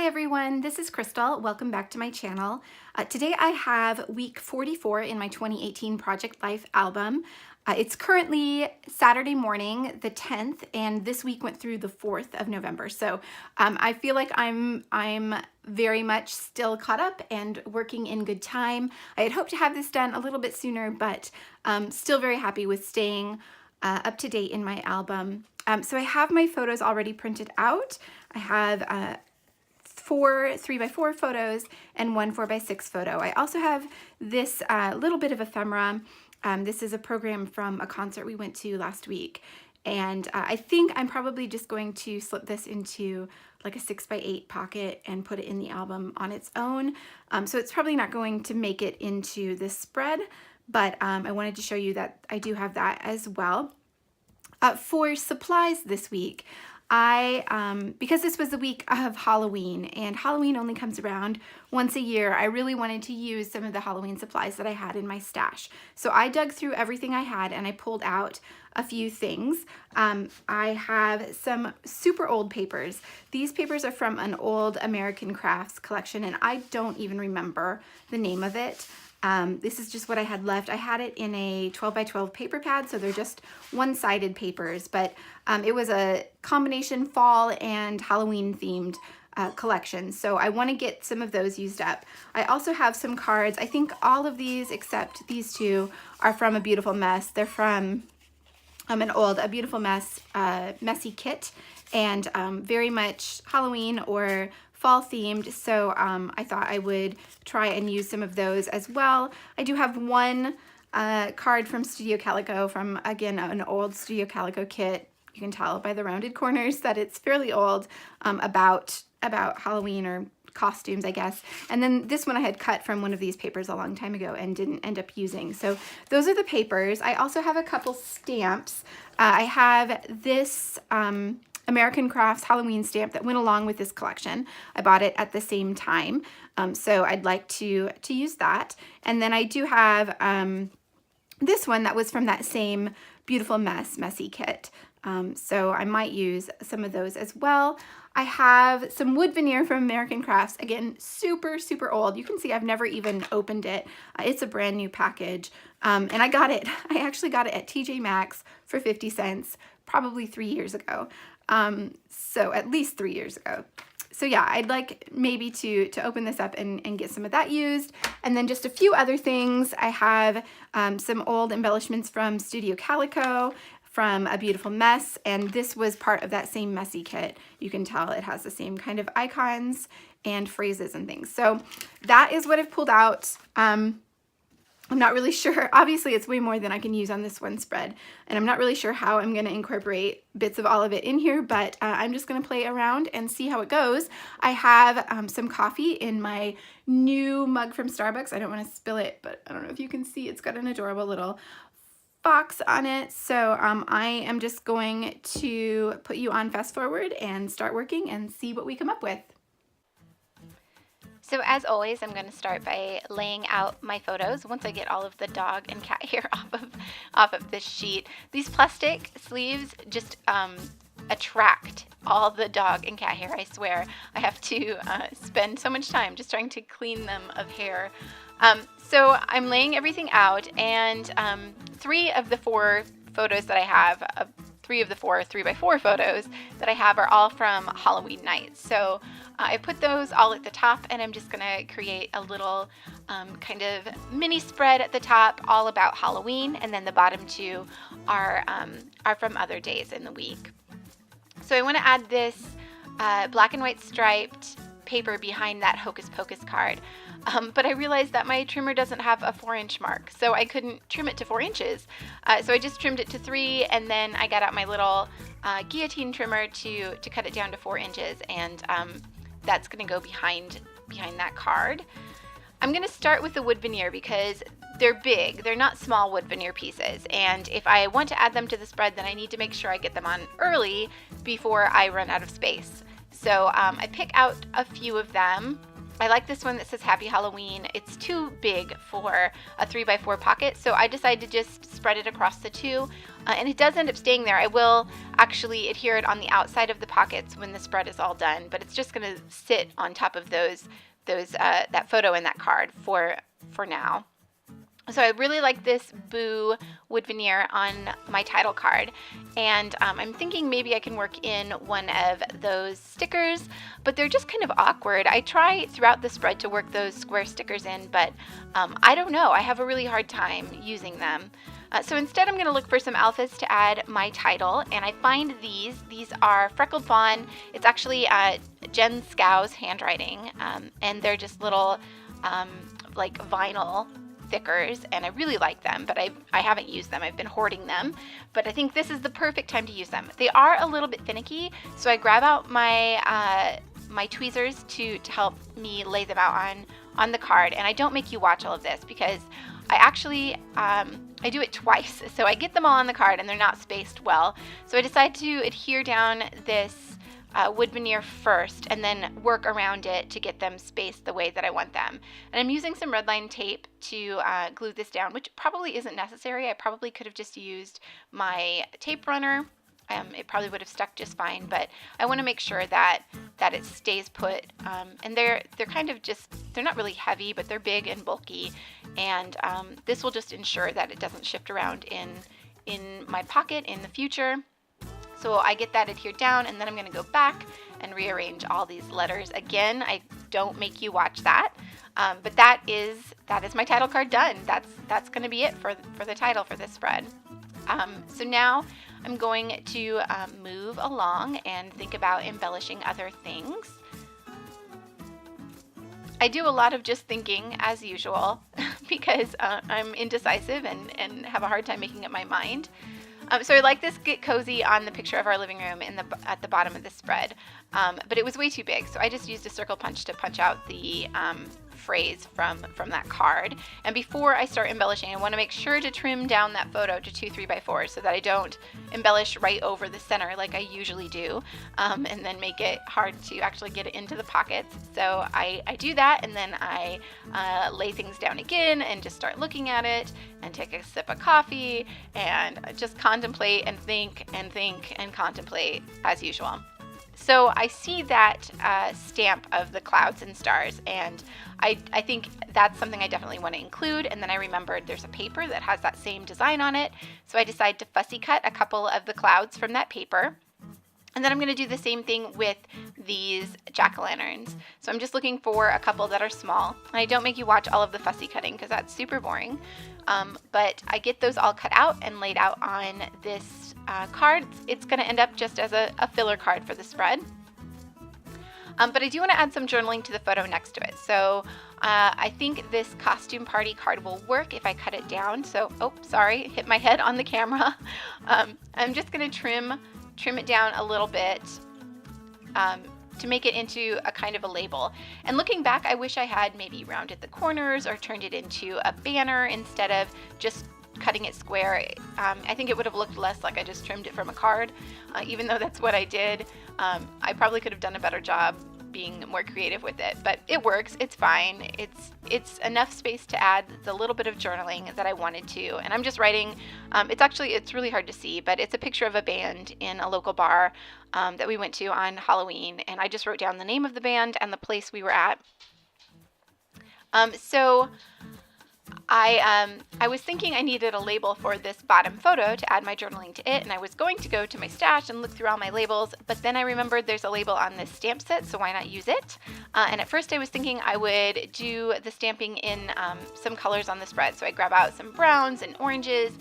everyone, this is Crystal. Welcome back to my channel. Today I have week 44 in my 2018 Project Life album. It's currently Saturday morning, the 10th, and this week went through the 4th of November. So I feel like I'm very much still caught up and working in good time. I had hoped to have this done a little bit sooner, but still very happy with staying up to date in my album. So I have my photos already printed out. I have 4 3x4 photos and 1 4x6 photo. I also have this little bit of ephemera. This is a program from a concert we went to last week, and I think I'm probably just going to slip this into like a 6x8 pocket and put it in the album on its own. So it's probably not going to make it into this spread, but I wanted to show you that I do have that as well. For supplies this week, because this was the week of Halloween and Halloween only comes around once a year, I really wanted to use some of the Halloween supplies that I had in my stash. So I dug through everything I had and I pulled out a few things. I have some super old papers. These papers are from an old American Crafts collection and I don't even remember the name of it. This is just what I had left. I had it in a 12x12 paper pad, so they're just one-sided papers, but it was a combination fall and Halloween themed collection, so I want to get some of those used up. I also have some cards. I think all of these except these two are from A Beautiful Mess. They're from an old A Beautiful Mess messy kit, and very much Halloween or fall themed, so I thought I would try and use some of those as well. I do have one card from Studio Calico, from again an old Studio Calico kit. You can tell by the rounded corners that it's fairly old, about Halloween or costumes, I guess. And then this one I had cut from one of these papers a long time ago and didn't end up using. So those are the papers. I also have a couple stamps. I have this American Crafts Halloween stamp that went along with this collection. I bought it at the same time, so I'd like to use that. And then I do have this one that was from that same Beautiful Mess messy kit, so I might use some of those as well. I have some wood veneer from American Crafts, again super old. You can see I've never even opened it. It's a brand new package, and I actually got it at TJ Maxx for 50 cents probably 3 years ago. So at least 3 years ago. So yeah, I'd like maybe to open this up and get some of that used. And then just a few other things. I have some old embellishments from Studio Calico, from A Beautiful Mess, and this was part of that same messy kit. You can tell it has the same kind of icons and phrases and things. So that is what I've pulled out. I'm not really sure. Obviously, it's way more than I can use on this one spread, and I'm not really sure how I'm going to incorporate bits of all of it in here, but I'm just going to play around and see how it goes. I have some coffee in my new mug from Starbucks. I don't want to spill it, but I don't know if you can see. It's got an adorable little fox on it, so I am just going to put you on fast forward and start working and see what we come up with. So as always, I'm going to start by laying out my photos once I get all of the dog and cat hair off of this sheet. These plastic sleeves just attract all the dog and cat hair, I swear. I have to spend so much time just trying to clean them of hair. So I'm laying everything out, and 3 of the 4 photos that I have, 3 of the 4 3x4 photos that I have are all from Halloween night. So I put those all at the top, and I'm just going to create a little kind of mini spread at the top all about Halloween, and then the bottom 2 are from other days in the week. So I want to add this black and white striped paper behind that Hocus Pocus card. But I realized that my trimmer doesn't have a 4-inch mark, so I couldn't trim it to 4 inches. So I just trimmed it to 3, and then I got out my little guillotine trimmer to cut it down to 4 inches, and that's going to go behind that card. I'm going to start with the wood veneer because they're big. They're not small wood veneer pieces, and if I want to add them to the spread, then I need to make sure I get them on early before I run out of space. So I pick out a few of them. I like this one that says Happy Halloween. It's too big for a 3x4 pocket, so I decided to just spread it across the two, and it does end up staying there. I will actually adhere it on the outside of the pockets when the spread is all done, but it's just going to sit on top of that photo and that card for now. So I really like this Boo wood veneer on my title card, and I'm thinking maybe I can work in one of those stickers, but they're just kind of awkward. I try throughout the spread to work those square stickers in, but I don't know. I have a really hard time using them. So instead I'm going to look for some alphas to add my title, and I find these. These are Freckled Fawn. It's actually Jen Scow's handwriting, and they're just little like vinyl thickers, and I really like them, but I haven't used them. I've been hoarding them, but I think this is the perfect time to use them. They are a little bit finicky, so I grab out my my tweezers to help me lay them out on the card, and I don't make you watch all of this because I actually I do it twice, so I get them all on the card and they're not spaced well, so I decide to adhere down this wood veneer first and then work around it to get them spaced the way that I want them. And I'm using some red line tape to glue this down, which probably isn't necessary. I probably could have just used my tape runner. It probably would have stuck just fine, but I want to make sure that it stays put. And they're kind of just, they're not really heavy, but they're big and bulky, and this will just ensure that it doesn't shift around in my pocket in the future. So I get that adhered down, and then I'm going to go back and rearrange all these letters again. I don't make you watch that, but that is my title card done. That's going to be it for the title for this spread. So now I'm going to move along and think about embellishing other things. I do a lot of just thinking as usual because I'm indecisive and have a hard time making up my mind. So I like this Get Cozy on the picture of our living room at the bottom of the spread, but it was way too big, so I just used a circle punch to punch out the phrase from that card. And before I start embellishing, I want to make sure to trim down that photo to 2 3x4s so that I don't embellish right over the center like I usually do, and then make it hard to actually get it into the pockets. So I do that, and then I lay things down again and just start looking at it and take a sip of coffee and just contemplate and think and contemplate as usual. So I see that stamp of the clouds and stars, and I think that's something I definitely want to include. And then I remembered there's a paper that has that same design on it, so I decided to fussy cut a couple of the clouds from that paper. And then I'm going to do the same thing with these jack-o'-lanterns. So I'm just looking for a couple that are small. And I don't make you watch all of the fussy cutting because that's super boring. But I get those all cut out and laid out on this card. It's going to end up just as a filler card for the spread. But I do want to add some journaling to the photo next to it. So I think this costume party card will work if I cut it down. So, oh, sorry, hit my head on the camera. I'm just going to trim it down a little bit to make it into a kind of a label. And looking back, I wish I had maybe rounded the corners or turned it into a banner instead of just cutting it square. I think it would have looked less like I just trimmed it from a card, even though that's what I did. I probably could have done a better job being more creative with it, but it works. It's fine. It's enough space to add the little bit of journaling that I wanted to. And I'm just writing, it's really hard to see, but it's a picture of a band in a local bar that we went to on Halloween, and I just wrote down the name of the band and the place we were at. So I was thinking I needed a label for this bottom photo to add my journaling to it, and I was going to go to my stash and look through all my labels, but then I remembered there's a label on this stamp set, so why not use it? And at first I was thinking I would do the stamping in some colors on the spread, so I grab out some browns and oranges,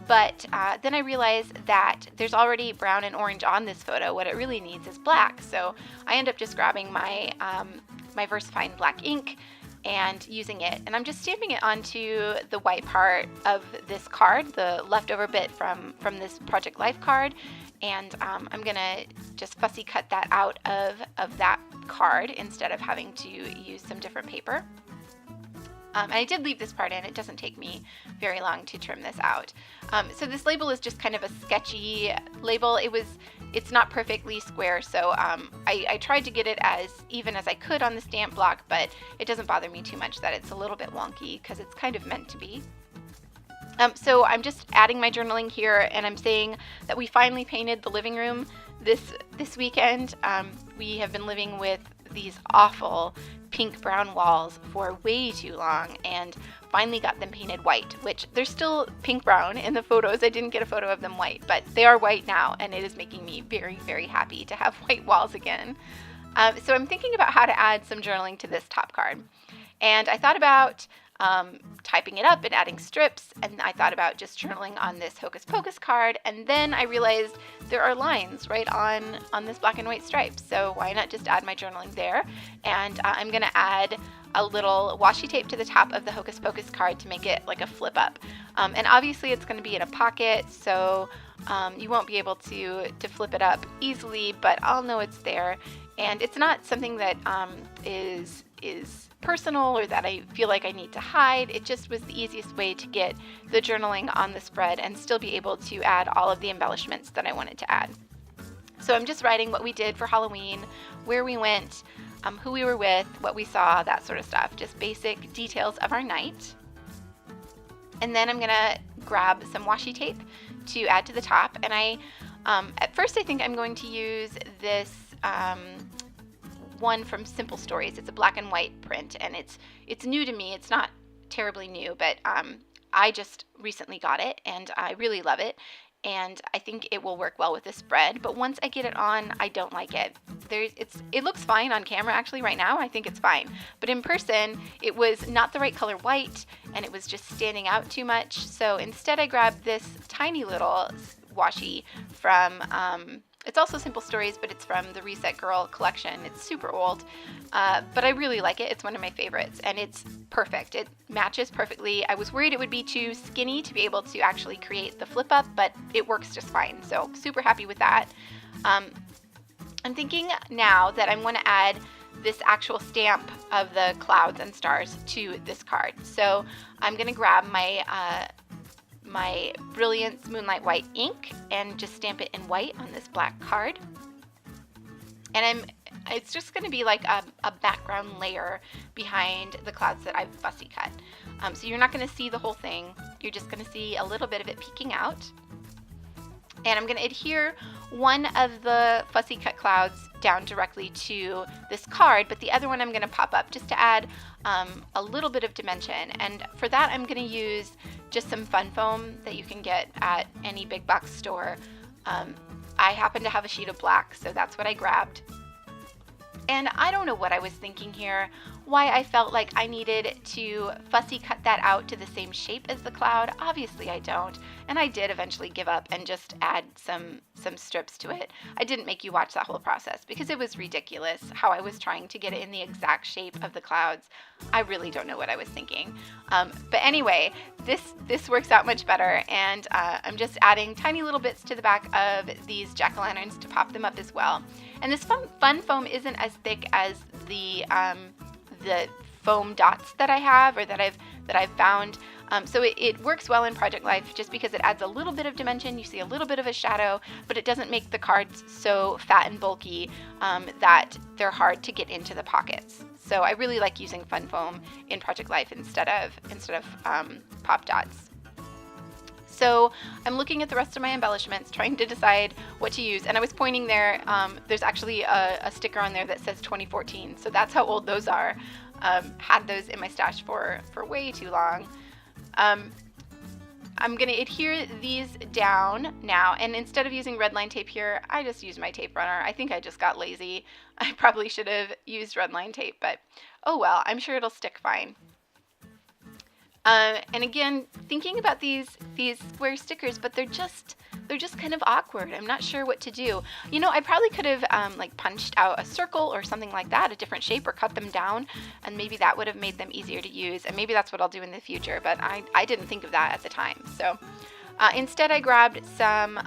but then I realized that there's already brown and orange on this photo. What it really needs is black, so I end up just grabbing my my VersaFine black ink and using it, and I'm just stamping it onto the white part of this card, the leftover bit from this Project Life card, and I'm gonna just fussy cut that out of that card instead of having to use some different paper. And I did leave this part in. It doesn't take me very long to trim this out. So this label is just kind of a sketchy label. it's not perfectly square, so I tried to get it as even as I could on the stamp block, but it doesn't bother me too much that it's a little bit wonky because it's kind of meant to be. So I'm just adding my journaling here, and I'm saying that we finally painted the living room this weekend. We have been living with these awful pink brown walls for way too long, and finally got them painted white, which they're still pink brown in the photos. I didn't get a photo of them white, but they are white now, and it is making me very, very happy to have white walls again. So I'm thinking about how to add some journaling to this top card, and I thought about typing it up and adding strips, and I thought about just journaling on this Hocus Pocus card, and then I realized there are lines right on this black and white stripe, so why not just add my journaling there? And I'm going to add a little washi tape to the top of the Hocus Pocus card to make it like a flip up. And obviously it's going to be in a pocket, so you won't be able to flip it up easily, but I'll know it's there. And it's not something that is personal or that I feel like I need to hide. It just was the easiest way to get the journaling on the spread and still be able to add all of the embellishments that I wanted to add. So I'm just writing what we did for Halloween, where we went, who we were with, what we saw, that sort of stuff. Just basic details of our night. And then I'm gonna grab some washi tape to add to the top. And at first I think I'm going to use this one from Simple Stories. It's a black and white print, and it's new to me. It's not terribly new, but I just recently got it, and I really love it, and I think it will work well with this spread. But once I get it on, I don't like it. It looks fine on camera actually right now. I think it's fine, but in person it was not the right color white, and it was just standing out too much. So instead I grabbed this tiny little washi from it's also Simple Stories, but it's from the Reset Girl collection. It's super old, but I really like it. It's one of my favorites, and it's perfect. It matches perfectly. I was worried it would be too skinny to be able to actually create the flip up, but it works just fine, so super happy with that. I'm thinking now that I'm going to add this actual stamp of the clouds and stars to this card. So I'm going to grab my Brilliance Moonlight White ink and just stamp it in white on this black card. And it's just going to be like a background layer behind the clouds that I've fussy cut. So you're not going to see the whole thing. You're just going to see a little bit of it peeking out. And I'm going to adhere one of the fussy cut clouds down directly to this card, but the other one I'm going to pop up just to add a little bit of dimension. And for that I'm going to use just some fun foam that you can get at any big box store. I happen to have a sheet of black, so that's what I grabbed. And I don't know what I was thinking here, why I felt like I needed to fussy cut that out to the same shape as the cloud. Obviously I don't, and I did eventually give up and just add some strips to it. I didn't make you watch that whole process because it was ridiculous how I was trying to get it in the exact shape of the clouds. I really don't know what I was thinking. But anyway, this works out much better, and I'm just adding tiny little bits to the back of these jack-o'-lanterns to pop them up as well. And this fun foam isn't as thick as the foam dots that I have or that I've found. So it works well in Project Life just because it adds a little bit of dimension. You see a little bit of a shadow, but it doesn't make the cards so fat and bulky that they're hard to get into the pockets. So I really like using fun foam in Project Life instead of pop dots. So I'm looking at the rest of my embellishments, trying to decide what to use. And I was pointing there, there's actually a sticker on there that says 2014. So that's how old those are. Had those in my stash for way too long. I'm going to adhere these down now. And instead of using red line tape here, I just used my tape runner. I think I just got lazy. I probably should have used red line tape, but oh well, I'm sure it'll stick fine. And again, thinking about these square stickers, but they're just kind of awkward. I'm not sure what to do. You know, I probably could have like punched out a circle or something like that, a different shape, or cut them down, and maybe that would have made them easier to use. And maybe that's what I'll do in the future, but I didn't think of that at the time. So instead I grabbed some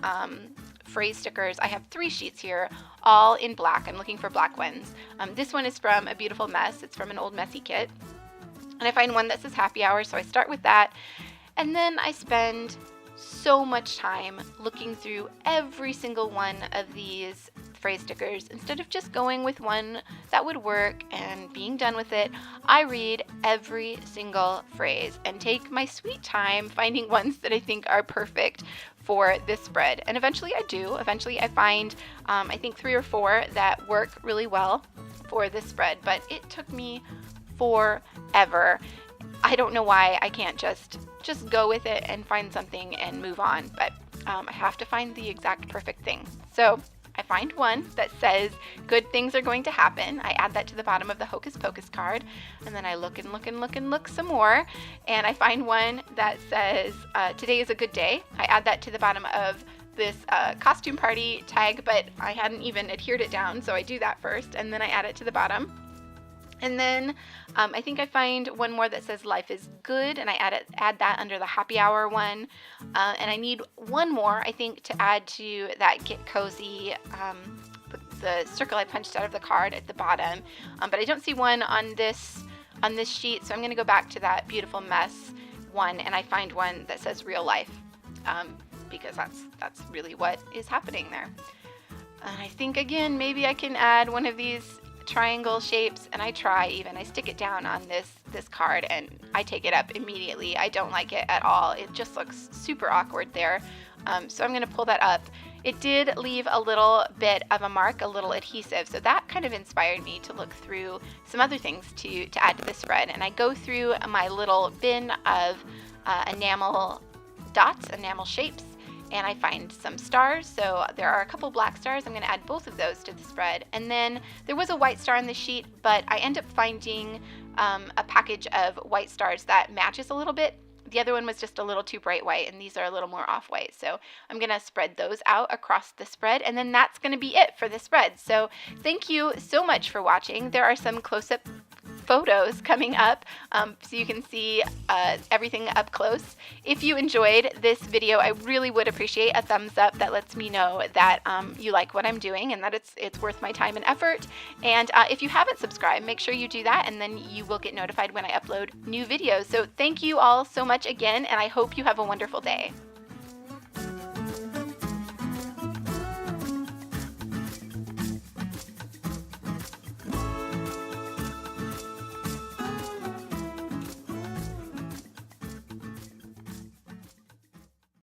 phrase stickers. I have 3 sheets here, all in black. I'm looking for black ones. This one is from A Beautiful Mess. It's from an old messy kit. And I find one that says happy hour, so I start with that. And then I spend so much time looking through every single one of these phrase stickers. Instead of just going with one that would work and being done with it, I read every single phrase and take my sweet time finding ones that I think are perfect for this spread. And eventually I do. Eventually I find, I think 3 or 4 that work really well for this spread, but it took me forever. I don't know why I can't just go with it and find something and move on, but I have to find the exact perfect thing. So I find one that says good things are going to happen. I add that to the bottom of the Hocus Pocus card, and then I look and look and look and look some more, and I find one that says today is a good day. I add that to the bottom of this costume party tag, but I hadn't even adhered it down, so I do that first, and then I add it to the bottom. And then I think I find one more that says life is good, and I add that under the happy hour one. And I need one more, I think, to add to that get cozy, the circle I punched out of the card at the bottom. But I don't see one on this sheet, so I'm going to go back to that beautiful mess one, and I find one that says real life, because that's really what is happening there. And I think, again, maybe I can add one of these triangle shapes, and I stick it down on this card and I take it up immediately. I don't like it at all. It just looks super awkward there. So I'm going to pull that up. It did leave a little bit of a mark, a little adhesive, so that kind of inspired me to look through some other things to add to the spread. And I go through my little bin of enamel dots, enamel shapes, and I find some stars. So there are a couple black stars. I'm going to add both of those to the spread. And then there was a white star on the sheet, but I end up finding a package of white stars that matches a little bit. The other one was just a little too bright white, and these are a little more off-white. So I'm going to spread those out across the spread, and then that's going to be it for the spread. So thank you so much for watching. There are some close-up photos coming up, so you can see everything up close. If you enjoyed this video, I really would appreciate a thumbs up. That lets me know that you like what I'm doing and that it's worth my time and effort. And if you haven't subscribed, make sure you do that, and then you will get notified when I upload new videos. So thank you all so much again, and I hope you have a wonderful day.